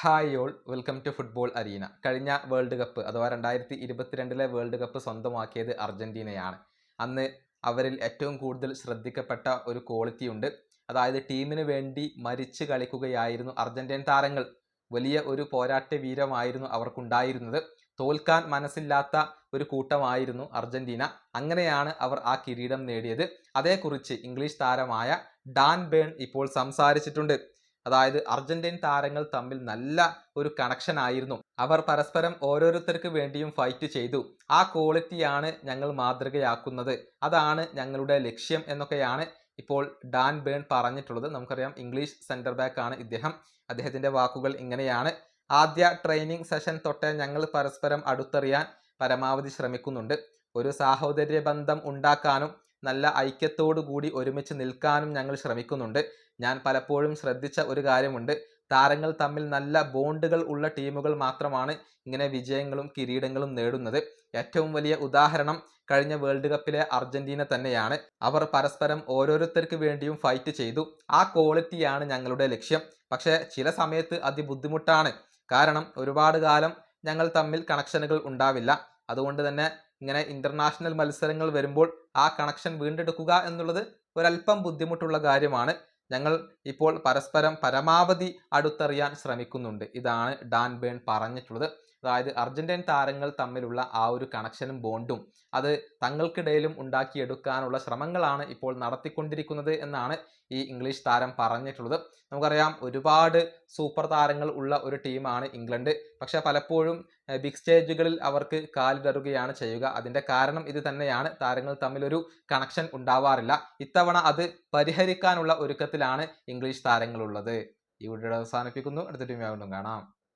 Hi all welcome to football arena. കഴിഞ്ഞ world cup അഥവാ 2022 world cup സ്വന്തമാക്കിയത് അർജന്റീനയാണ്. അന്ന് അവരിൽ ഏറ്റവും കൂടുതൽ ശ്രദ്ധിക്കപ്പെട്ട ഒരു ക്വാളിറ്റി ഉണ്ട്. അതായത് ടീമിന് വേണ്ടി മരിച്ച് കളിക്കുകയായിരുന്നു അർജന്റീൻ താരങ്ങൾ. വലിയ ഒരു പോരാട്ട വീരമായിരുന്നു അവർക്കുണ്ടായിരുന്നത്. തോൽക്കാൻ മനസ്സില്ലാത്ത ഒരു കൂട്ടമായിരുന്നു അർജന്റീന. അങ്ങനെയാണ് അവർ ആ കിരീടം നേടിയത്. അതേക്കുറിച്ച് ഇംഗ്ലീഷ് താരമായ ഡാൻ ബേൺ ഇപ്പോൾ സംസാരിച്ചിട്ടുണ്ട്. അതായത് അർജന്റീൻ താരങ്ങൾ തമ്മിൽ നല്ല ഒരു കണക്ഷൻ ആയിരുന്നു. അവർ പരസ്പരം ഓരോരുത്തർക്ക് വേണ്ടിയും ഫൈറ്റ് ചെയ്തു. ആ ക്വാളിറ്റിയാണ് ഞങ്ങൾ മാതൃകയാക്കുന്നത്. അതാണ് ഞങ്ങളുടെ ലക്ഷ്യം എന്നൊക്കെയാണ് ഇപ്പോൾ ഡാൻ ബേൺ പറഞ്ഞിട്ടുള്ളത്. നമുക്കറിയാം ഇംഗ്ലീഷ് സെന്റർ ബാക്ക് ആണ് ഇദ്ദേഹം. അദ്ദേഹത്തിന്റെ വാക്കുകൾ ഇങ്ങനെയാണ്: ആദ്യ ട്രെയിനിങ് സെഷൻ തൊട്ടേ ഞങ്ങൾ പരസ്പരം അടുത്തറിയാൻ പരമാവധി ശ്രമിക്കുന്നുണ്ട്. ഒരു സാഹോദര്യ ബന്ധം ഉണ്ടാക്കാനും നല്ല ഐക്യത്തോടു കൂടി ഒരുമിച്ച് നിൽക്കാനും ഞങ്ങൾ ശ്രമിക്കുന്നുണ്ട്. ഞാൻ പലപ്പോഴും ശ്രദ്ധിച്ച ഒരു കാര്യമുണ്ട്. താരങ്ങൾ തമ്മിൽ നല്ല ബോണ്ടുകൾ ഉള്ള ടീമുകൾ മാത്രമാണ് ഇങ്ങനെ വിജയങ്ങളും കിരീടങ്ങളും നേടുന്നത്. ഏറ്റവും വലിയ ഉദാഹരണം കഴിഞ്ഞ വേൾഡ് കപ്പിലെ അർജന്റീന തന്നെയാണ്. അവർ പരസ്പരം ഓരോരുത്തർക്ക് വേണ്ടിയും ഫൈറ്റ് ചെയ്തു. ആ ക്വാളിറ്റിയാണ് ഞങ്ങളുടെ ലക്ഷ്യം. പക്ഷേ ചില സമയത്ത് അതിബുദ്ധിമുട്ടാണ്. കാരണം ഒരുപാട് കാലം ഞങ്ങൾ തമ്മിൽ കണക്ഷനുകൾ ഉണ്ടാവില്ല. അതുകൊണ്ട് തന്നെ ഇങ്ങനെ ഇന്റർനാഷണൽ മത്സരങ്ങൾ വരുമ്പോൾ ആ കണക്ഷൻ വീണ്ടെടുക്കുക എന്നുള്ളത് ഒരല്പം ബുദ്ധിമുട്ടുള്ള കാര്യമാണ്. ഞങ്ങൾ ഇപ്പോൾ പരസ്പരം പരമാവധി അടുത്തറിയാൻ ശ്രമിക്കുന്നുണ്ട്. ഇതാണ് ഡാൻ ബേൺ പറഞ്ഞിട്ടുള്ളത്. അതായത് അർജന്റീൻ താരങ്ങൾ തമ്മിലുള്ള ആ ഒരു കണക്ഷനും ബോണ്ടും അത് തങ്ങൾക്കിടയിലും ഉണ്ടാക്കിയെടുക്കാനുള്ള ശ്രമങ്ങളാണ് ഇപ്പോൾ നടത്തിക്കൊണ്ടിരിക്കുന്നത് എന്നാണ് ഈ ഇംഗ്ലീഷ് താരം പറഞ്ഞിട്ടുള്ളത്. നമുക്കറിയാം ഒരുപാട് സൂപ്പർ താരങ്ങൾ ഉള്ള ഒരു ടീമാണ് ഇംഗ്ലണ്ട്. പക്ഷെ പലപ്പോഴും ബിഗ് സ്റ്റേജുകളിൽ അവർക്ക് കാലിടറുകയാണ് ചെയ്യുക. അതിന്റെ കാരണം ഇത് തന്നെയാണ്. താരങ്ങൾ തമ്മിലൊരു കണക്ഷൻ ഉണ്ടാവാറില്ല. ഇത്തവണ അത് പരിഹരിക്കാനുള്ള ഒരുക്കത്തിലാണ് ഇംഗ്ലീഷ് താരങ്ങളുള്ളത്. ഈ വീഡിയോ അവസാനിപ്പിക്കുന്നു. അടുത്ത ടീം വീണ്ടും കാണാം.